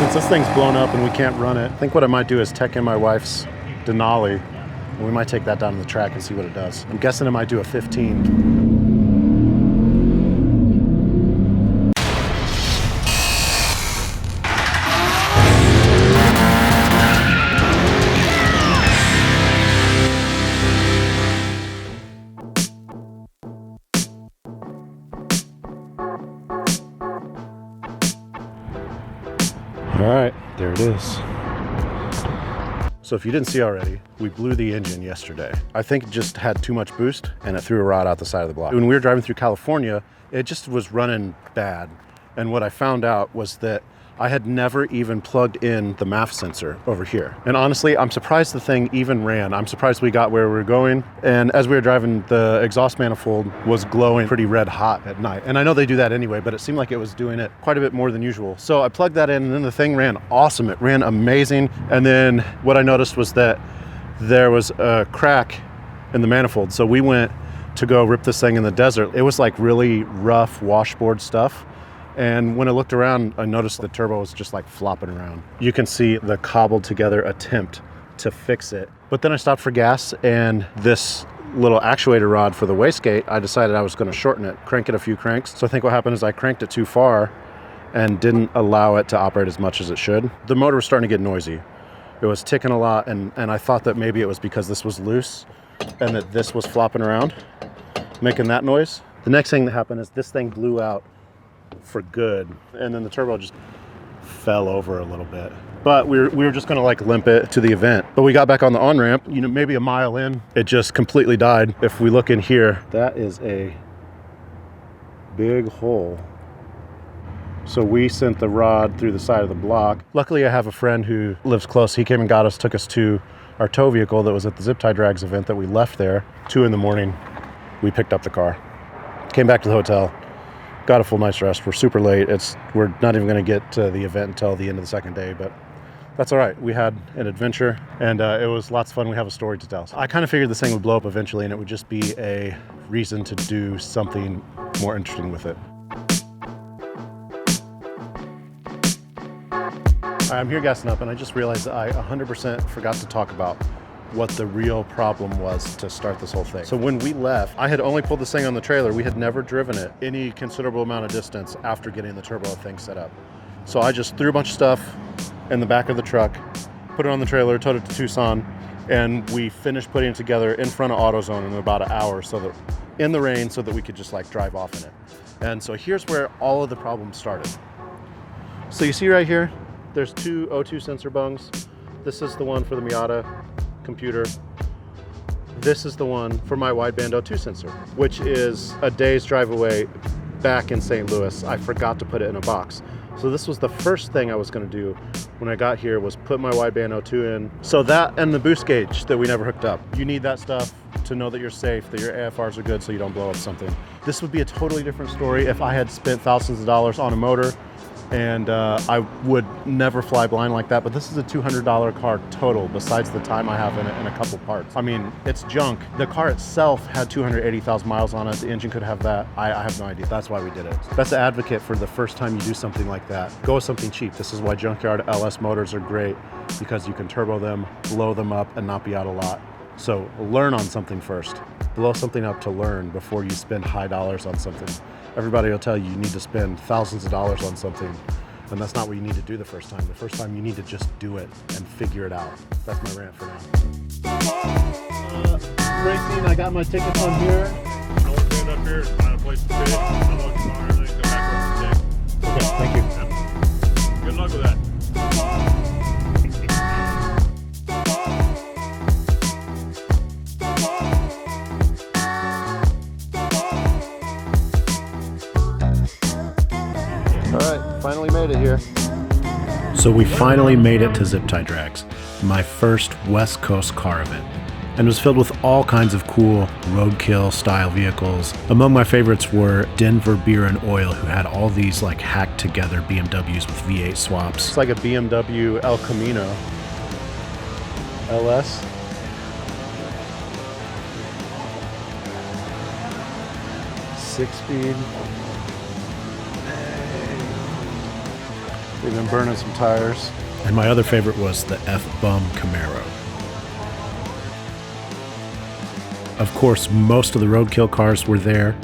Since this thing's blown up and we can't run it, I think what I might do is tech in my wife's Denali, and we might take that down to the track and see what it does. I'm guessing it might do a 15. All right, there it is. So if you didn't see already, we blew the engine yesterday. I think it just had too much boost and it threw a rod out the side of the block. When we were driving through California, it just was running bad. And what I found out was that I had never even plugged in the MAF sensor over here. And honestly, I'm surprised the thing even ran. I'm surprised we got where we were going. And as we were driving, the exhaust manifold was glowing pretty red hot at night. And I know they do that anyway, but it seemed like it was doing it quite a bit more than usual. So I plugged that in and then the thing ran awesome. It ran amazing. And then what I noticed was that there was a crack in the manifold. So we went to go rip this thing in the desert. It was like really rough washboard stuff. And when I looked around, I noticed the turbo was just like flopping around. You can see the cobbled together attempt to fix it. But then I stopped for gas, and this little actuator rod for the wastegate, I decided I was going to shorten it, crank it a few cranks. So I think what happened is I cranked it too far and didn't allow it to operate as much as it should. The motor was starting to get noisy. It was ticking a lot, and I thought that maybe it was because this was loose and that this was flopping around, making that noise. The next thing that happened is this thing blew out for good, and then the turbo just fell over a little bit. But we were just gonna like limp it to the event. But we got back on the on-ramp, you know, maybe a mile in, it just completely died. If we look in here, that is a big hole. So we sent the rod through the side of the block. Luckily, I have a friend who lives close. He came and got us, took us to our tow vehicle that was at the Zip Tie Drags event that we left there. 2 in the morning, we picked up the car, came back to the hotel, got a full night's rest. We're super late. We're not even going to get to the event until the end of the second day, but that's all right. We had an adventure, and it was lots of fun. We have a story to tell. So I kind of figured this thing would blow up eventually, and it would just be a reason to do something more interesting with it. I'm here gassing up, and I just realized that I 100% forgot to talk about what the real problem was to start this whole thing. So when we left, I had only pulled this thing on the trailer. We had never driven it any considerable amount of distance after getting the turbo thing set up. So I just threw a bunch of stuff in the back of the truck, put it on the trailer, towed it to Tucson, and we finished putting it together in front of AutoZone in about an hour, so that in the rain, so that we could just like drive off in it. And so here's where all of the problems started. So you see right here, there's 2 O2 sensor bungs. This is the one for the Miata computer. This is the one for my wideband O2 sensor, which is a day's drive away back in St. Louis. I forgot to put it in a box. So this was the first thing I was going to do when I got here, was put my wideband O2 in. So that and the boost gauge that we never hooked up. You need that stuff to know that you're safe, that your AFRs are good so you don't blow up something. This would be a totally different story if I had spent thousands of dollars on a motor, and I would never fly blind like that. But this is a $200 car total, besides the time I have in it and a couple parts. I mean, it's junk. The car itself had 280,000 miles on it. The engine could have that. I have no idea. That's why we did it. Best advocate for the first time you do something like that, go with something cheap. This is why junkyard LS motors are great, because you can turbo them, blow them up, and not be out a lot. So learn on something first. Blow something up to learn before you spend high dollars on something. Everybody will tell you you need to spend thousands of dollars on something, and that's not what you need to do the first time. The first time you need to just do it and figure it out. That's my rant for now. Racing, I got my tickets on here. I'll stand up here, find a place to sit, unload your car, and then come back over the deck. Okay, thank you. Yep. Good luck with that. Finally made it here. So we finally made it to Zip Tie Drags, my first West Coast car event, and was filled with all kinds of cool roadkill style vehicles. Among my favorites were Denver Beer and Oil, who had all these like hacked together BMWs with V8 swaps. It's like a BMW El Camino LS. Six-speed. They've been burning some tires. And my other favorite was the F-Bum Camaro. Of course, most of the Roadkill cars were there.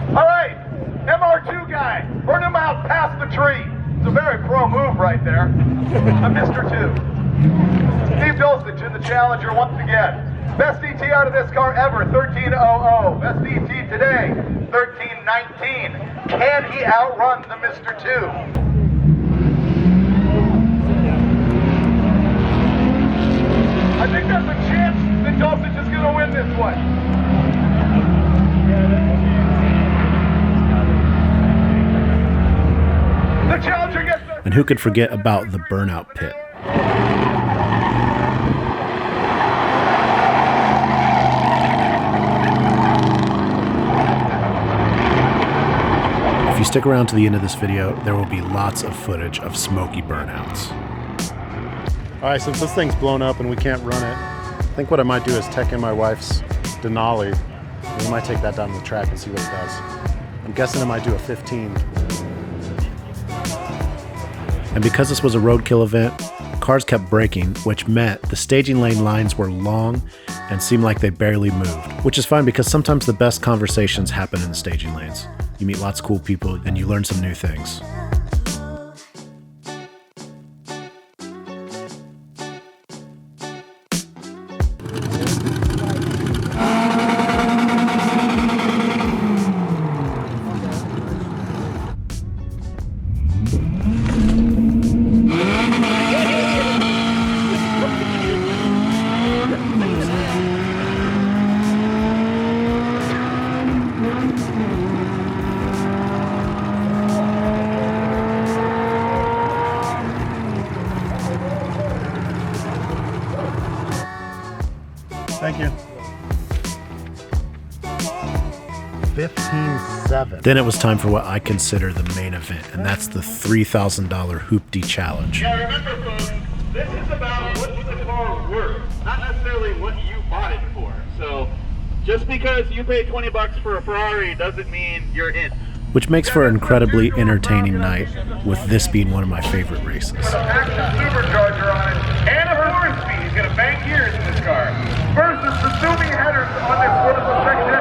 All right, MR2 guy, burn him out past the tree. It's a very pro move right there. I'm Mr. 2. Steve Dulcich in the Challenger once again. Best ET out of this car ever, 13.00. Best ET today, 13.19. Can he outrun the Mr. 2? I think there's a chance that Dulcich is going to win this one. The Challenger gets the... And who could forget about the Burnout Pit? If you stick around to the end of this video, there will be lots of footage of smoky burnouts. All right, since this thing's blown up and we can't run it, I think what I might do is tech in my wife's Denali. And we might take that down to the track and see what it does. I'm guessing it might do a 15. And because this was a roadkill event, cars kept braking, which meant the staging lane lines were long and seemed like they barely moved, which is fine because sometimes the best conversations happen in the staging lanes. You meet lots of cool people and you learn some new things. Thank you. 15.7. Then it was time for what I consider the main event, and that's the $3,000 Hoopty Challenge. Yeah, remember folks, this is about what's the car worth, not necessarily what you bought it for. So, just because you pay 20 bucks for a Ferrari doesn't mean you're in. Which makes for an incredibly entertaining night, with this being one of my favorite races. Active supercharger on it, and a 4-speed. He's gonna bang gears in this car. Versus the zooming headers on this wonderful section.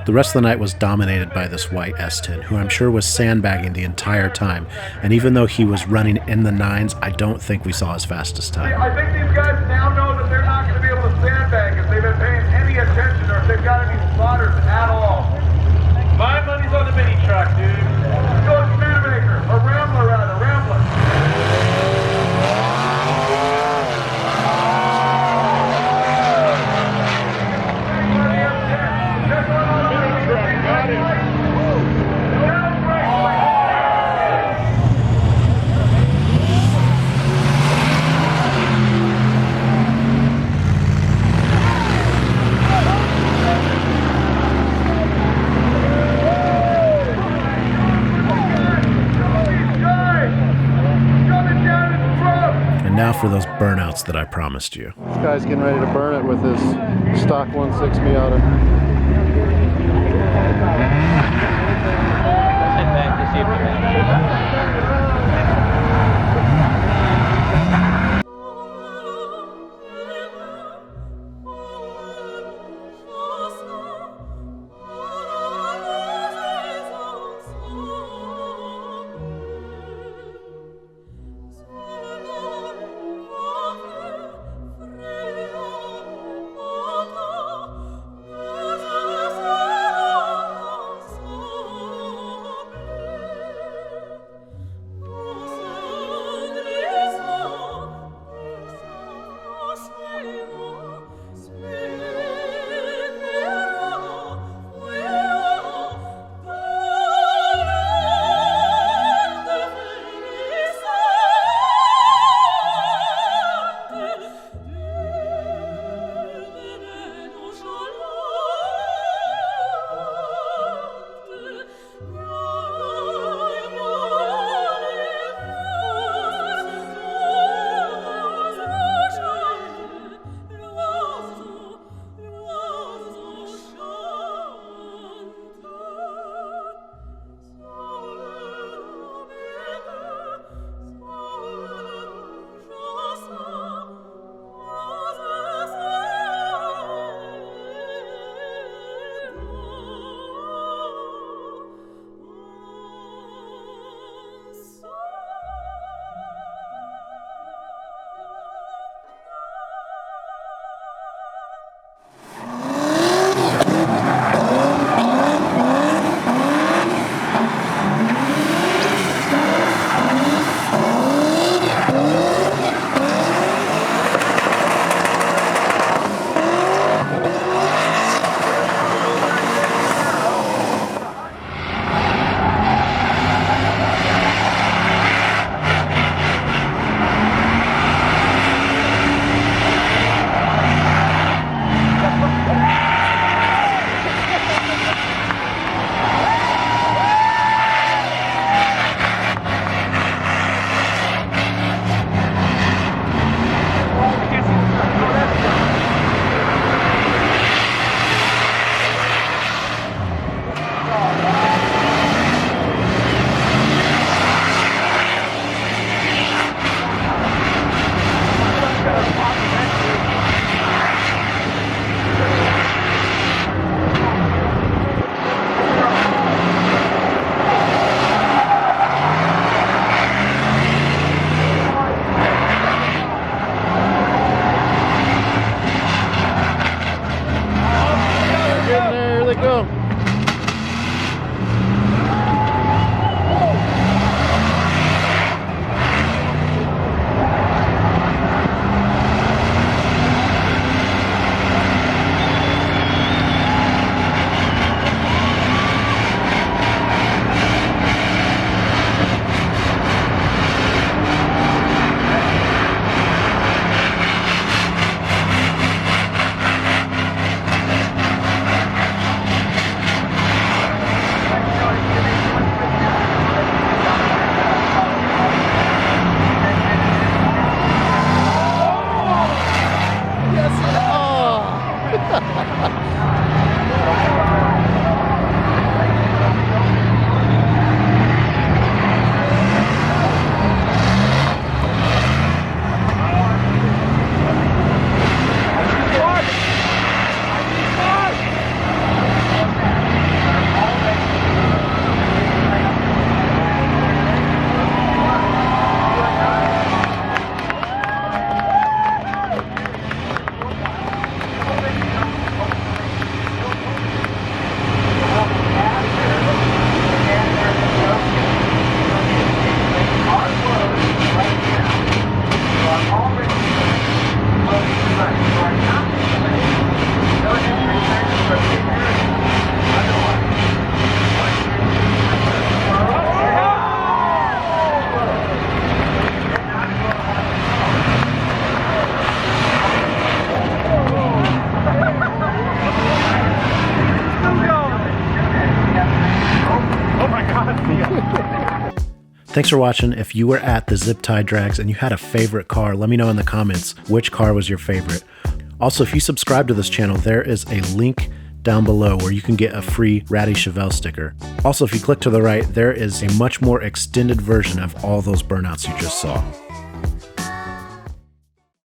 The rest of the night was dominated by this white S10, who I'm sure was sandbagging the entire time. And even though he was running in the 9s, I don't think we saw his fastest time. I think these guys now know that they're not going to be able to sandbag if they've been paying any attention or if they've got any spotters at all. My money's on the mini truck, dude. Let's go with Studebaker, or Rambler rather, Rambler. Now for those burnouts that I promised you. This guy's getting ready to burn it with his stock 1.6 Miata. Thanks for watching. If you were at the Zip Tie Drags and you had a favorite car, let me know in the comments which car was your favorite. Also, if you subscribe to this channel, there is a link down below where you can get a free Ratty Chevelle sticker. Also, if you click to the right, there is a much more extended version of all those burnouts you just saw.